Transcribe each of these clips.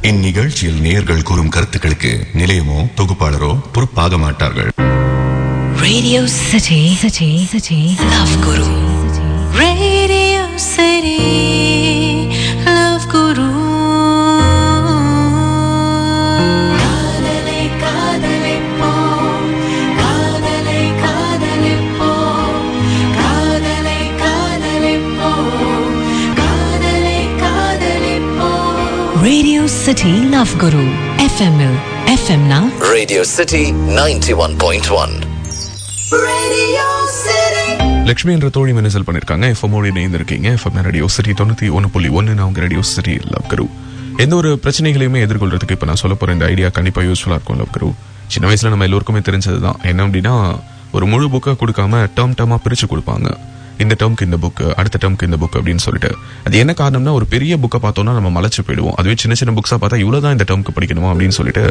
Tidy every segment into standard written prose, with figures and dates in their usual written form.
இந்நிகழ்ச்சியில் நேயர்கள் கூறும் கருத்துக்களுக்கு நிலையமோ தொகுப்பாளரோ பொறுப்பாக மாட்டார்கள். Radio City Love Guru. Radio City Love Guru. காதலை காதலிப்போம், காதலை காதலிப்போம், காதலை காதலிப்போம், காதலை காதலிப்போம். Radio City Love Guru. FM na Radio City 91.1. Radio City. Lakshmi என்ற தோழி மெனசல் பண்ணிருக்காங்க. எஃப்எம்மோடு இணைந்திருக்கீங்க. FM Radio City 91.1. நான் உங்க ரேடியோ சிட்டி லவ் குரு. எந்த ஒரு பிரச்சனைகளையுமே எதிர்கொள்றதுக்கு இப்ப நான் சொல்ல போற இந்த ஐடியா கண்டிப்பா யூஸ்ஃபுல்லா இருக்கும் லவ் குரு. சின்ன வயசுல நம்ம எல்லோருக்குமே தெரிஞ்சதுதான். என்ன அப்படின்னா, ஒரு முழு புக்கை கொடுக்காம டேர்மா பிரிச்சு கொடுப்பாங்க. இந்த டேர்முக்கு இந்த புக், அடுத்த டேர்முக்கு இந்த புக் அப்படின்னு சொல்லிட்டு. அது என்ன காரணம்னா, ஒரு பெரிய புக்கை பார்த்தோம்னா நம்ம மலைச்சு போயிடுவோம். அதுவே சின்ன சின்ன புக்ஸா பார்த்தா இவ்வளவுதான் இந்த டேர்முக்கு படிக்கணுமா அப்படின்னு சொல்லிட்டு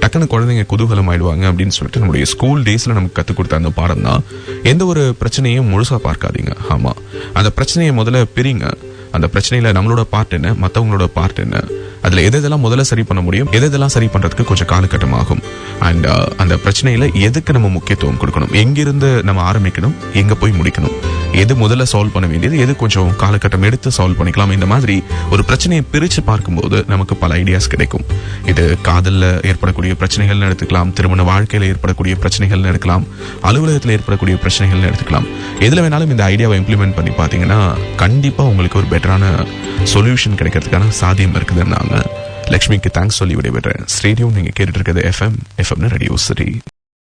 டக்குன்னு குழந்தைங்க குதூகலம் ஆயிடுவாங்க அப்படின்னு சொல்லிட்டு நம்மளுடைய ஸ்கூல் டேஸ்ல நமக்கு கத்துக் கொடுத்த அந்த பாடம் தான். எந்த ஒரு பிரச்சனையும் முழுசா பார்க்காதீங்க. ஆமா, அந்த பிரச்சனையை முதல்ல பிரிங்க. அந்த பிரச்சனையில நம்மளோட பார்ட் என்ன, மற்றவங்களோட பார்ட் என்ன, அதுல எதெல்லாம் முதல்ல சரி பண்ண முடியும், எதெல்லாம் சரி பண்றதுக்கு கொஞ்சம் காலகட்டம் ஆகும். அண்ட் அந்த பிரச்சனையில எதுக்கு நம்ம முக்கியத்துவம் கொடுக்கணும், எங்கிருந்து நம்ம ஆரம்பிக்கணும், எங்க போய் முடிக்கணும், எது முதல்ல சால்வ் பண்ண வேண்டியது, எது கொஞ்சம் காலகட்டம் எடுத்து சால்வ் பண்ணிக்கலாம். இந்த மாதிரி ஒரு பிரச்சனையை பிரிச்சு பார்க்கும்போது நமக்கு பல ஐடியாஸ் கிடைக்கும். இது காதல்ல ஏற்படக்கூடிய பிரச்சனைகள்னு எடுத்துக்கலாம், திருமண வாழ்க்கையில ஏற்படக்கூடிய பிரச்சனைகள்னு எடுக்கலாம், அலுவலகத்தில் ஏற்படக்கூடிய பிரச்சனைகள்னு எடுத்துக்கலாம். எதுல வேணாலும் இந்த ஐடியாவை இம்ப்ளிமெண்ட் பண்ணி பாத்தீங்கன்னா கண்டிப்பா உங்களுக்கு ஒரு பெட்டரான சொல்யூஷன் கிடைக்கிறதுக்கான சாத்தியம் இருக்குதுன்னாங்க. லட்சுமிக்கு தேங்க்ஸ் சொல்லி விடைபெற்றேன். ஸ்டேடியம் நீங்க கேட்டுட்டு இருக்கிறது எஃப்எம் ரேடியோ சிட்டி.